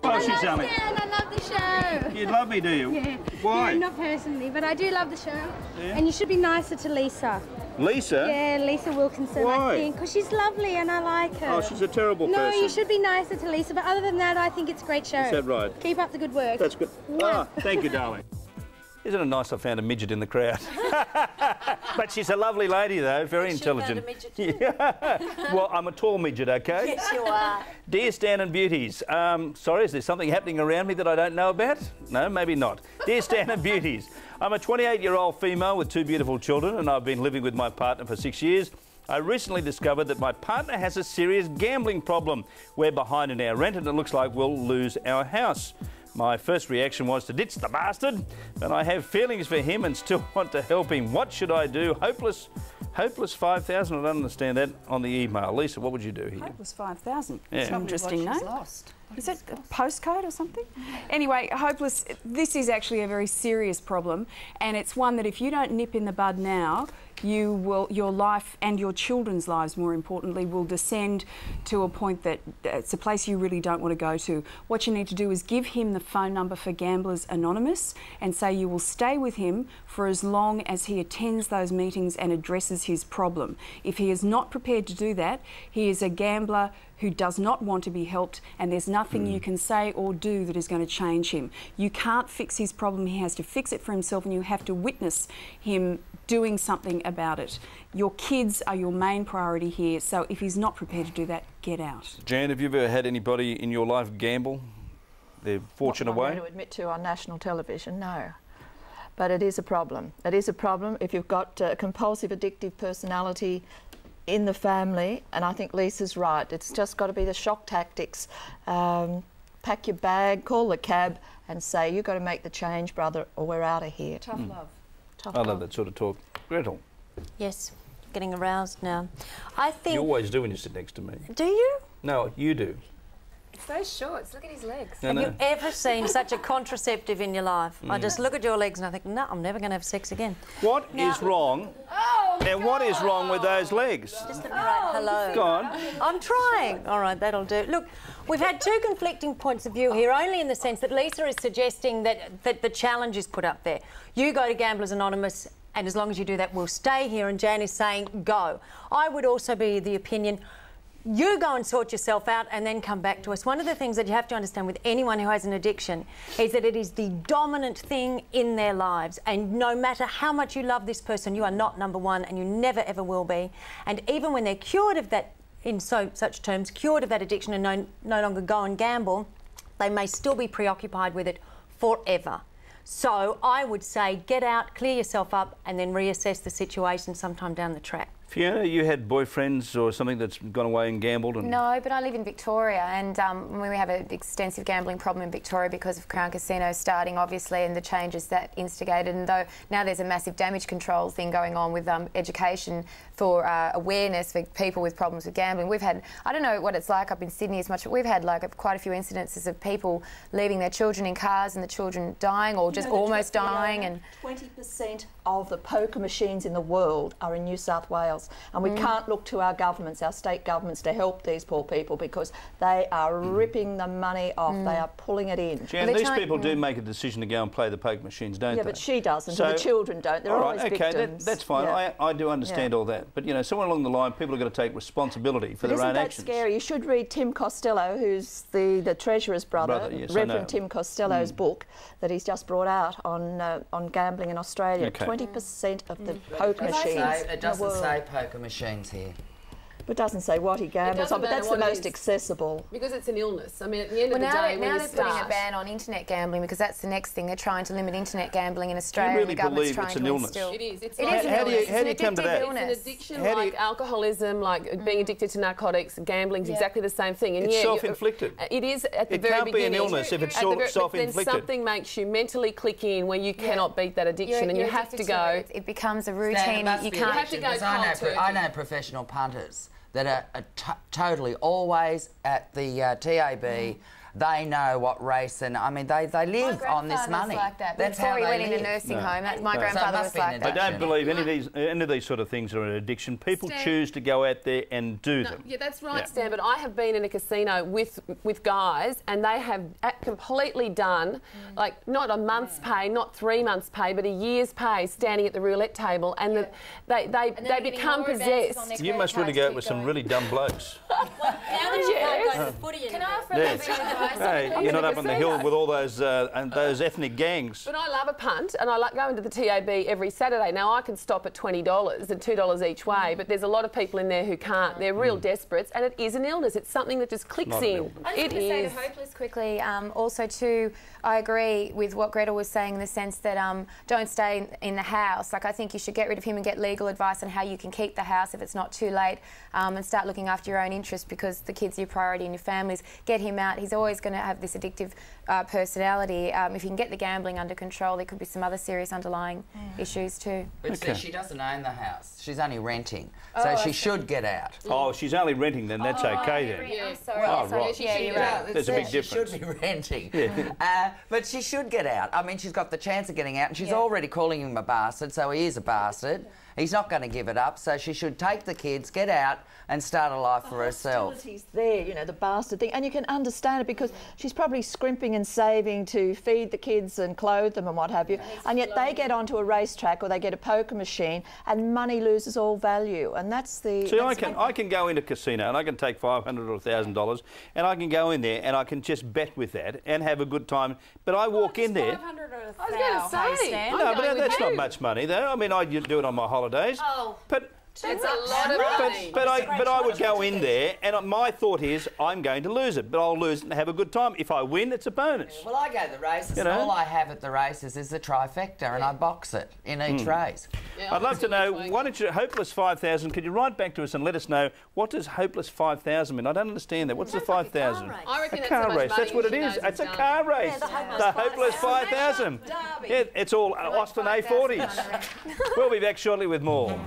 Oh, she's yummy. I love the show. You love me, do you? Yeah. Why? No, not personally, but I do love the show. Yeah. And you should be nicer to Lisa. Lisa? Yeah, Lisa Wilkinson, Why? I think, because she's lovely and I like her. Oh, she's a terrible person. No, you should be nicer to Lisa, but other than that, I think it's a great show. Is that right? Keep up the good work. That's good. Ah, thank you, darling. Isn't it nice I found a midget in the crowd? But she's a lovely lady, though, very intelligent. Found a midget too. Yeah. Well, I'm a tall midget, OK? Yes, you are. Dear Stan and Beauties, sorry, is there something happening around me that I don't know about? No, maybe not. Dear Stan and Beauties, I'm a 28-year-old female with 2 beautiful children and I've been living with my partner for 6 years. I recently discovered that my partner has a serious gambling problem. We're behind in our rent and it looks like we'll lose our house. My first reaction was to ditch the bastard, but I have feelings for him and still want to help him. What should I do? Hopeless 5,000. I don't understand that on the email. Lisa, what would you do here? Hopeless 5,000. Yeah. It's an interesting name. Lost. Is it a postcode or something? Anyway, Hopeless, this is actually a very serious problem, and it's one that if you don't nip in the bud now, your life and your children's lives, more importantly, will descend to a point that it's a place you really don't want to go to. What you need to do is give him the phone number for Gamblers Anonymous and say you will stay with him for as long as he attends those meetings and addresses his problem. If he is not prepared to do that, he is a gambler who does not want to be helped, and there's nothing you can say or do that is going to change him. You can't fix his problem, he has to fix it for himself, and you have to witness him doing something about it. Your kids are your main priority here, so if he's not prepared to do that, get out. Jan, have you ever had anybody in your life gamble their fortune away? I'm going to admit to on national television, no. But it is a problem. It is a problem if you've got a compulsive, addictive personality in the family, and I think Lisa's right. It's just got to be the shock tactics. Pack your bag, call the cab and say, you've got to make the change, brother, or we're out of here. Tough love. Tough I love. love that sort of talk. Gretel? Yes, getting aroused now. I think... You always do when you sit next to me. Do you? No, you do. Those shorts, look at his legs. No, Have no. you ever seen such a contraceptive in your life? I just look at your legs and I think, no, I'm never going to have sex again. What is wrong? Now, what is wrong with those legs? Just right, hello. Go on. I'm trying. All right, that'll do. Look, we've had 2 conflicting points of view here, only in the sense that Lisa is suggesting that the challenge is put up there. You go to Gamblers Anonymous, and as long as you do that, we'll stay here, and Jan is saying go. I would also be the opinion, you go and sort yourself out and then come back to us. One of the things that you have to understand with anyone who has an addiction is that it is the dominant thing in their lives, and no matter how much you love this person, you are not number one and you never ever will be. And even when they're cured of that, in such terms, cured of that addiction and no longer go and gamble, they may still be preoccupied with it forever. So I would say get out, clear yourself up and then reassess the situation sometime down the track. Fiona, you had boyfriends or something that's gone away and gambled? And... No, but I live in Victoria, and we have an extensive gambling problem in Victoria because of Crown Casino starting, obviously, and the changes that instigated. And though now there's a massive damage control thing going on with education for awareness for people with problems with gambling. We've had, I don't know what it's like up in Sydney as much, but we've had like quite a few incidences of people leaving their children in cars and the children dying or just almost dying. And 20% of the poker machines in the world are in New South Wales. And we can't look to our governments, our state governments, to help these poor people because they are ripping the money off. They are pulling it in. Jan, these people do make a decision to go and play the poker machines, don't they? Yeah, but she doesn't, and the children don't. They're always victims. That's fine. Yeah. I do understand all that. But, you know, somewhere along the line, people are going to take responsibility for their own actions. Isn't that scary? You should read Tim Costello, who's the Treasurer's brother, yes, Reverend Tim Costello's book that he's just brought out on gambling in Australia. 20% of the poker machines. It doesn't say poker machines here. It doesn't say what he gambles on, but that's the most accessible. Because it's an illness. I mean, at the end of the day, now they're putting a ban on internet gambling because that's the next thing. They're trying to limit internet gambling in Australia. Do you really and the government's believe trying it's an to illness? instill. It is. It's How do you come to that? It's an addiction like alcoholism, like being addicted to narcotics. Gambling's exactly the same thing. And it's self-inflicted. It is at the very beginning. It can't be an illness if it's self-inflicted. Then something makes you mentally click in where you cannot beat that addiction, and you have to go. It becomes a routine. You can't. You have to go cold turkey. I know professional punters that are totally always at the TAB they know what race, and I mean, they live on this money. Like that. That's Before how he they went live. into nursing home, my So it grandfather must was be like an that. I don't believe any of these sort of things are an addiction. People choose to go out there and do them. Yeah, that's right, Stan. But I have been in a casino with guys, and they have completely done, like, not a month's pay, not 3 months' pay, but a year's pay standing at the roulette table, and they become possessed. You must really go out with some really dumb blokes. Can I offer a little bit of advice? Hey, you're not up on the hill with all those ethnic gangs. But I love a punt, and I like going to the TAB every Saturday. Now, I can stop at $20 and $2 each way, but there's a lot of people in there who can't. They're real desperates, and it is an illness. It's something that just clicks in. I just want to say to Hopeless quickly, also too, I agree with what Gretel was saying in the sense that don't stay in the house. Like, I think you should get rid of him and get legal advice on how you can keep the house if it's not too late, and start looking after your own interests, because the kid's your priority and your family's. Get him out. He's always going to have this addictive personality. If you can get the gambling under control, there could be some other serious underlying issues too. But see, she doesn't own the house. She's only renting. So she should get out. Oh, she's only renting, then that's okay then. I'm sorry. Oh, right. Yeah, you're right. There's a big difference. She should be renting. But she should get out. I mean, she's got the chance of getting out, and she's already calling him a bastard, so he is a bastard. He's not going to give it up, so she should take the kids, get out, and start a life for herself. Hostility's there, you know, the bastard thing, and you can understand it because she's probably scrimping and saving to feed the kids and clothe them and what have you, and yet they get onto a racetrack or they get a poker machine and money loses all value, and that's the... See, I can go into a casino and I can take $500 or $1,000 and I can go in there and I can just bet with that and have a good time, but I walk in there... I was going to say. No, but that's not much money though. I mean, I do it on my holidays. Oh. But... That's a lot of money. But I would go in there, and my thought is I'm going to lose it, but I'll lose it and have a good time. If I win, it's a bonus. Well, I go to the races, and all I have at the races is the trifecta, and I box it in each race. I'd love to know, why don't you, Hopeless 5000, could you write back to us and let us know, what does Hopeless 5000 mean? I don't understand that. What's the 5000? I reckon A car race, that's what it is. It's a car race. The Hopeless 5000. Yeah, it's all Austin A40s. We'll be back shortly with more.